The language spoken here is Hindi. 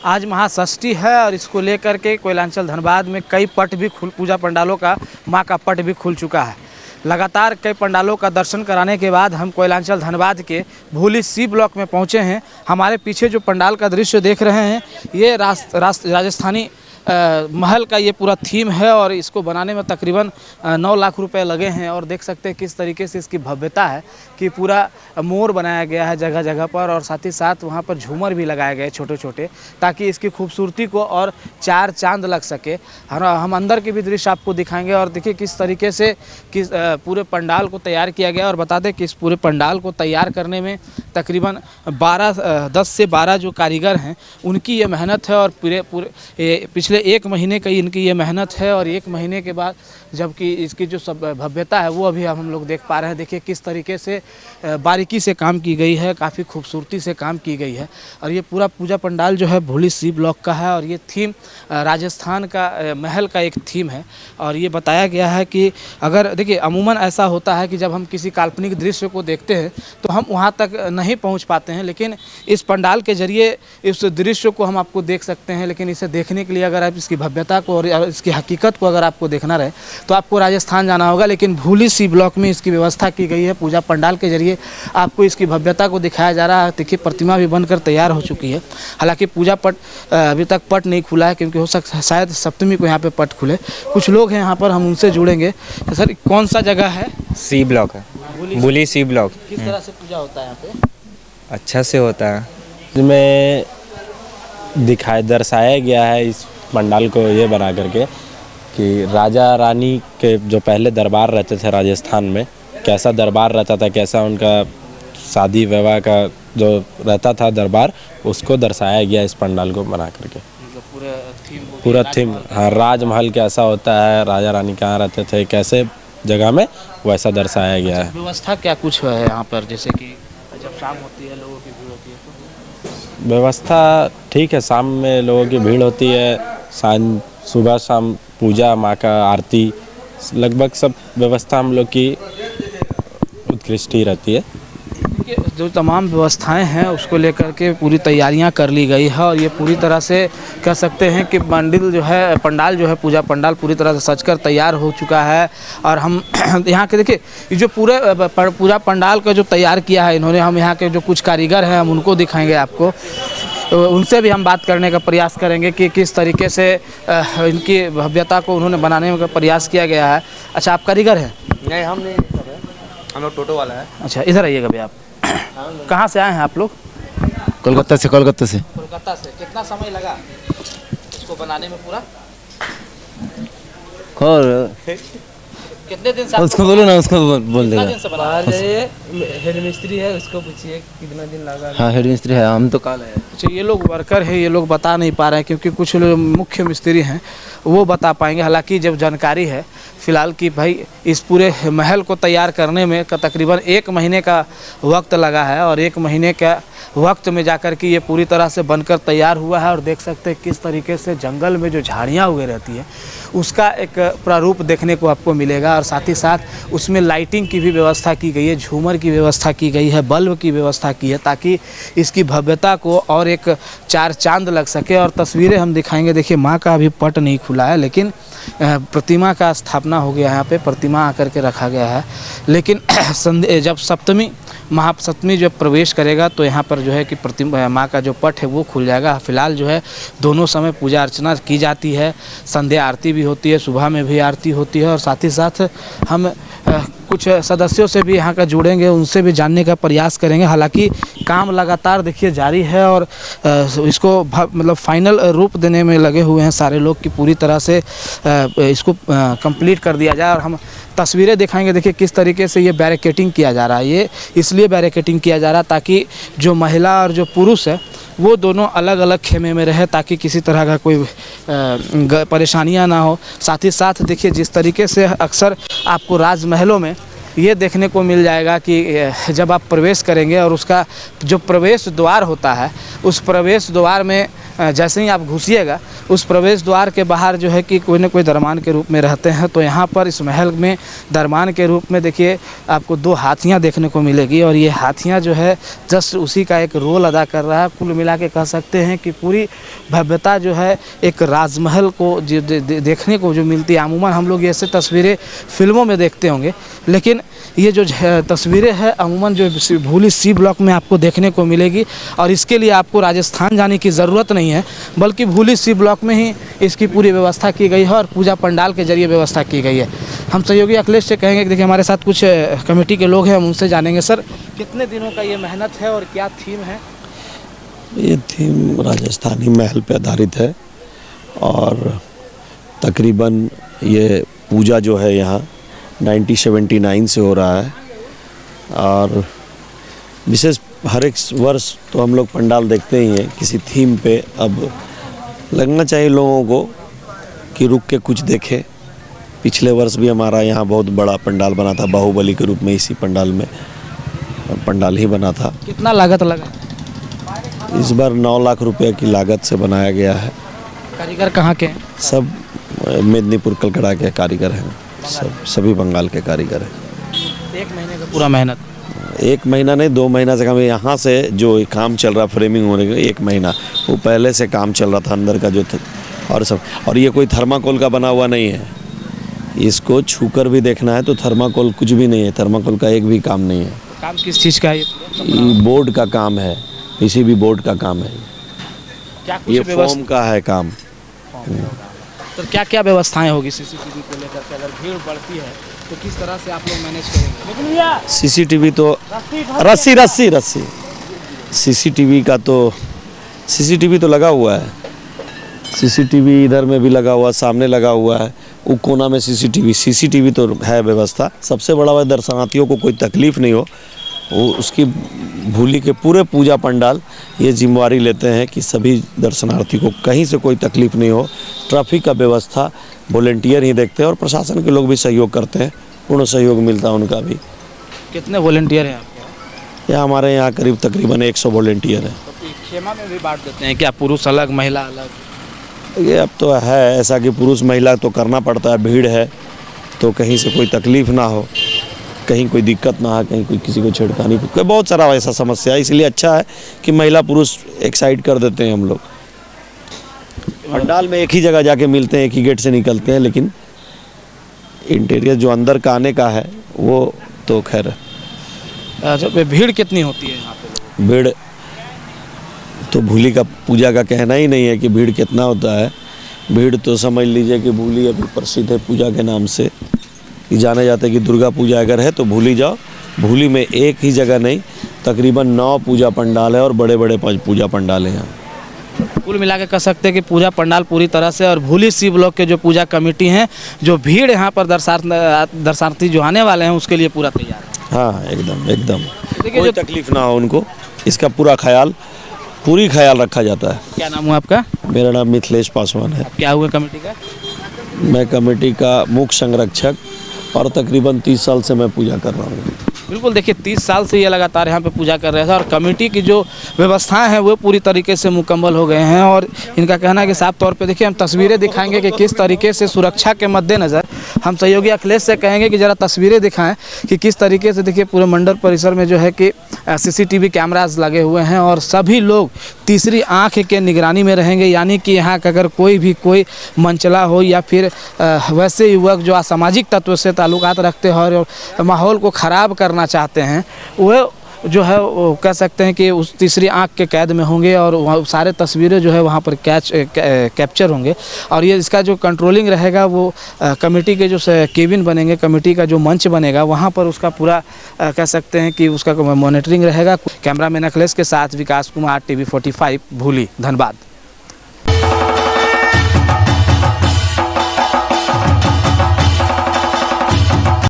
आज महाषष्ठी है और इसको लेकर के कोयलांचल धनबाद में कई पट भी पूजा पंडालों का मां का पट भी खुल चुका है। लगातार कई पंडालों का दर्शन कराने के बाद हम कोयलांचल धनबाद के भूली सी ब्लॉक में पहुंचे हैं। हमारे पीछे जो पंडाल का दृश्य देख रहे हैं ये राजस्थानी महल का ये पूरा थीम है और इसको बनाने में तकरीबन 9 लाख रुपए लगे हैं। और देख सकते हैं किस तरीके से इसकी भव्यता है कि पूरा मोर बनाया गया है जगह जगह पर, और साथ ही साथ वहाँ पर झूमर भी लगाए गए छोटे छोटे, ताकि इसकी खूबसूरती को और चार चांद लग सके। हम अंदर के भी दृश्य आपको दिखाएंगे और देखिए किस तरीके से किस पूरे पंडाल को तैयार किया गया। और बता दें कि इस पूरे पंडाल को तैयार करने में तकरीबन 10 से 12 जो कारीगर हैं उनकी ये मेहनत है। और पिछले 1 महीने की इनकी ये मेहनत है और 1 महीने के बाद जबकि इसकी जो सब भव्यता है वो अभी हम लोग देख पा रहे हैं। देखिए किस तरीके से बारीकी से काम की गई है, काफ़ी खूबसूरती से काम की गई है। और ये पूरा पूजा पंडाल जो है भूली सी ब्लॉक का है और ये थीम राजस्थान का महल का एक थीम है। और ये बताया गया है कि अगर देखिए अमूमन ऐसा होता है कि जब हम किसी काल्पनिक दृश्य को देखते हैं तो हम वहाँ तक नहीं पहुँच पाते हैं, लेकिन इस पंडाल के जरिए इस दृश्य को हम आपको देख सकते हैं। लेकिन इसे देखने के लिए अगर आप इसकी भव्यता को और इसकी हकीकत को अगर आपको देखना रहे तो आपको राजस्थान जाना होगा। लेकिन भूली सी ब्लॉक में इसकी व्यवस्था की गई है। पूजा पंडाल के जरिए आपको इसकी भव्यता को दिखाया जा रहा है। देखिए प्रतिमा भी बनकर तैयार हो चुकी है। हालांकि पूजा पट अभी तक पट नहीं खुला है, क्योंकि हो सकता है शायद सप्तमी को यहाँ पे पट खुले। कुछ लोग हैं यहाँ पर, हम उनसे जुड़ेंगे। सर कौन सा जगह है? सी ब्लॉक है, भूली सी ब्लॉक। किस तरह से पूजा होता है यहाँ पे? अच्छा से होता है। इसमें दर्शाया गया है इस पंडाल को ये बना करके कि राजा रानी के जो पहले दरबार रहते थे राजस्थान में, कैसा दरबार रहता था, कैसा उनका शादी विवाह का जो रहता था दरबार, उसको दर्शाया गया इस पंडाल को बना करके। पूरा थीम हाँ, राजमहल कैसा होता है, राजा रानी कहाँ रहते थे, कैसे जगह में, वैसा दर्शाया गया है। व्यवस्था क्या कुछ है यहाँ पर? जैसे कि जब शाम होती है लोगों की भीड़ होती है तो व्यवस्था ठीक है, शाम में लोगों की भीड़ होती है, सुबह शाम पूजा, माँ का आरती, लगभग सब व्यवस्था हम लोग की उत्कृष्ट ही रहती है। जो तमाम व्यवस्थाएं हैं उसको लेकर के पूरी तैयारियां कर ली गई है। और ये पूरी तरह से कह सकते हैं कि पंडाल जो है पूजा पंडाल पूरी तरह से सजकर तैयार हो चुका है। और हम यहाँ के देखिए ये जो पूरा पंडाल का जो तैयार किया है इन्होंने, हम यहाँ के जो कुछ कारीगर हैं हम उनको दिखाएंगे आपको, तो उनसे भी हम बात करने का प्रयास करेंगे कि किस तरीके से इनकी भव्यता को उन्होंने बनाने का प्रयास किया गया है। अच्छा, आप कारीगर हैं? नहीं, हम नहीं, हम लोग टोटो वाला है। अच्छा, इधर आइएगा भैया। आप कहाँ से आए हैं आप लोग? कोलकाता से। कोलकाता से। कितना समय लगा इसको बनाने में पूरा? और कितने दिन से? उसको बोलो ना, उसको बोल देगा। हेड मिस्त्री है, उसको पूछिए कितना दिन लगा। हाँ, हेड मिस्त्री है, हम तो कल है। अच्छा, ये लोग वर्कर है, ये लोग बता नहीं पा रहे हैं क्योंकि कुछ लोग मुख्य मिस्त्री हैं वो बता पाएंगे। हालांकि जब जानकारी है फ़िलहाल कि भाई इस पूरे महल को तैयार करने में तकरीबन 1 महीने का वक्त लगा है और 1 महीने का वक्त में जाकर के ये पूरी तरह से बनकर तैयार हुआ है। और देख सकते हैं किस तरीके से जंगल में जो झाड़ियाँ उगे रहती है उसका एक प्रारूप देखने को आपको मिलेगा। और साथ ही साथ उसमें लाइटिंग की भी व्यवस्था की गई है, झूमर की व्यवस्था की गई है, बल्ब की व्यवस्था की है, ताकि इसकी भव्यता को और एक चार चांद लग सके। और तस्वीरें हम दिखाएंगे। देखिए माँ का अभी पट नहीं खुला है, लेकिन प्रतिमा का स्थापना हो गया है, यहाँ पे प्रतिमा आकर के रखा गया है। लेकिन जब महासप्तमी जब प्रवेश करेगा तो यहाँ पर जो है कि प्रतिमा माँ का जो पट है वो खुल जाएगा। फिलहाल जो है दोनों समय पूजा अर्चना की जाती है, संध्या आरती भी होती है, सुबह में भी आरती होती है। और साथ ही साथ हम कुछ सदस्यों से भी यहाँ का जुड़ेंगे, उनसे भी जानने का प्रयास करेंगे। हालांकि काम लगातार देखिए जारी है और इसको मतलब फाइनल रूप देने में लगे हुए हैं सारे लोग कि पूरी तरह से इसको कंप्लीट कर दिया जाए। और हम तस्वीरें दिखाएंगे। देखिए किस तरीके से ये बैरिकेटिंग किया जा रहा है। ये इसलिए बैरिकेटिंग किया जा रहा है ताकि जो महिला और जो पुरुष है वो दोनों अलग अलग खेमे में रहे, ताकि किसी तरह का कोई परेशानियां ना हो। साथ ही साथ देखिए जिस तरीके से अक्सर आपको राजमहलों में ये देखने को मिल जाएगा कि जब आप प्रवेश करेंगे और उसका जो प्रवेश द्वार होता है उस प्रवेश द्वार में जैसे ही आप घुसिएगा उस प्रवेश द्वार के बाहर जो है कि कोई न कोई दरमान के रूप में रहते हैं। तो यहाँ पर इस महल में दरमान के रूप में देखिए आपको 2 हाथियाँ देखने को मिलेगी और ये हाथियाँ जो है जस्ट उसी का एक रोल अदा कर रहा है। कुल मिला के कह सकते हैं कि पूरी भव्यता जो है एक राजमहल को देखने को जो मिलती है। अमूमन हम लोग ऐसे तस्वीरें फिल्मों में देखते होंगे, लेकिन ये जो तस्वीरें हैं अमूमन जो भूली सी ब्लॉक में आपको देखने को मिलेगी। और इसके लिए आपको राजस्थान जाने की ज़रूरत नहीं है, बल्कि भूली सी ब्लॉक में ही इसकी पूरी व्यवस्था की गई है और पूजा पंडाल के जरिए व्यवस्था की गई है। हम सहयोगी अखिलेश से कहेंगे कि देखिए हमारे साथ कुछ कमेटी के लोग हैं, हम उनसे जानेंगे। सर, कितने दिनों का ये मेहनत है और क्या थीम है? ये थीम राजस्थानी महल पे आधारित है और तकरीबन ये पूजा जो है यहाँ 1979 से हो रहा है। और विशेष हर एक वर्ष तो हम लोग पंडाल देखते ही हैं किसी थीम पे। अब लगना चाहिए लोगों को कि रुक के कुछ देखें। पिछले वर्ष भी हमारा यहाँ बहुत बड़ा पंडाल बना था, बाहुबली के रूप में इसी पंडाल में पंडाल ही बना था। कितना लागत लगा? इस बार 9 लाख रुपए की लागत से बनाया गया है। कारीगर कहाँ के हैं? सब मेदिनीपुर कलकड़ा के कारीगर हैं, सभी बंगाल के कारीगर हैं। 1 महीने का पूरा मेहनत? 1 महीना नहीं, 2 महीना से कम। यहाँ से जो काम चल रहा फ्रेमिंग होने के 1 महीना, वो पहले से काम चल रहा था अंदर का जो और सब। और ये कोई थर्माकोल का बना हुआ नहीं है, इसको छूकर भी देखना है तो थर्माकोल कुछ भी नहीं है, थर्माकोल का एक भी काम नहीं है। काम किस चीज़ का है? ये बोर्ड का काम है, किसी भी बोर्ड का काम है। क्या ये फोम का है काम। तो क्या क्या व्यवस्थाएं होगी सीसीटीवी को लेकर के? अगर भीड़ बढ़ती है तो किस तरह से आप लोग मैनेज करेंगे? सीसीटीवी तो रस्सी सीसीटीवी तो लगा हुआ है। सीसीटीवी इधर में भी लगा हुआ, सामने लगा हुआ है, वो कोना में सीसीटीवी तो है व्यवस्था। सबसे बड़ा है दर्शनार्थियों को कोई तकलीफ नहीं हो, वो उसकी भूली के पूरे पूजा पंडाल ये जिम्मेवारी लेते हैं कि सभी दर्शनार्थी को कहीं से कोई तकलीफ नहीं हो। ट्रैफिक का व्यवस्था वॉलेंटियर ही देखते हैं और प्रशासन के लोग भी सहयोग करते हैं, पूर्ण सहयोग मिलता है उनका भी। कितने वॉलेंटियर हैं आपके? यहाँ हमारे यहाँ करीब तकरीबन 100 वॉलेंटियर हैं। तो खेमा में भी बांट देते हैं क्या? पुरुष अलग महिला अलग? ये अब तो है ऐसा कि पुरुष महिला तो करना पड़ता है, भीड़ है तो कहीं से कोई तकलीफ ना हो, कहीं कोई दिक्कत ना हो, कहीं कोई किसी को छेड़खानी, बहुत सारा ऐसा समस्या है। इसलिए अच्छा है कि महिला पुरुष एक साइड कर देते हैं हम लोग। पंडाल में एक ही जगह जाके मिलते हैं, एक ही गेट से निकलते हैं, लेकिन इंटीरियर जो अंदर का आने का है वो तो खैर। अच्छा, भीड़ कितनी होती है यहाँ पे? भीड़ तो भूली का पूजा का कहना ही नहीं है कि भीड़ कितना होता है। भीड़ तो समझ लीजिए कि भूली अभी प्रसिद्ध है पूजा के नाम से, कि जाने जाते हैं कि दुर्गा पूजा अगर है तो भूली जाओ। भूली में एक ही जगह नहीं, तकरीबन 9 पूजा पंडाल है और बड़े बड़े पूजा पंडाल हैं यहाँ। कुल मिला के कह सकते हैं कि पूजा पंडाल पूरी तरह से, और भूली सी ब्लॉक के जो पूजा कमेटी हैं, जो भीड़ यहाँ पर दर्शनार्थी जो आने वाले हैं उसके लिए पूरा तैयार है। हाँ, एकदम कोई तकलीफ ना हो उनको, इसका पूरी ख्याल रखा जाता है। क्या नाम हुआ आपका? मेरा नाम मिथिलेश पासवान है। क्या हुआ कमेटी का? मैं कमेटी का मुख्य संरक्षक और तकरीबन 30 साल से मैं पूजा कर रहा हूँ। बिल्कुल, देखिए 30 साल से ये लगातार यहाँ पे पूजा कर रहे थे और कमेटी की जो व्यवस्थाएं हैं वो पूरी तरीके से मुकम्मल हो गए हैं। और इनका कहना है कि साफ तौर पे देखिए हम तस्वीरें दिखाएंगे कि किस तरीके से सुरक्षा के मद्देनज़र, हम सहयोगी अखिलेश से कहेंगे कि ज़रा तस्वीरें दिखाएं कि किस तरीके से देखिए पूरे मंडल परिसर में जो है कि सीसीटीवी कैमराज लगे हुए हैं और सभी लोग तीसरी आँख के निगरानी में रहेंगे। यानी कि यहाँ का अगर कोई मंचला हो या फिर वैसे युवक जो असामाजिक तत्व से ताल्लुकात रखते हैं और माहौल को ख़राब करना चाहते हैं, वह जो है वो कह सकते हैं कि उस तीसरी आंख के कैद में होंगे और वहाँ सारे तस्वीरें जो है वहाँ पर कैप्चर होंगे। और ये इसका जो कंट्रोलिंग रहेगा वो कमेटी के जो केबिन बनेंगे, कमेटी का जो मंच बनेगा वहाँ पर उसका पूरा कह सकते हैं कि उसका मॉनिटरिंग रहेगा। कैमरामैन अखिलेश के साथ विकास कुमार, TV45 भूली, धनबाद।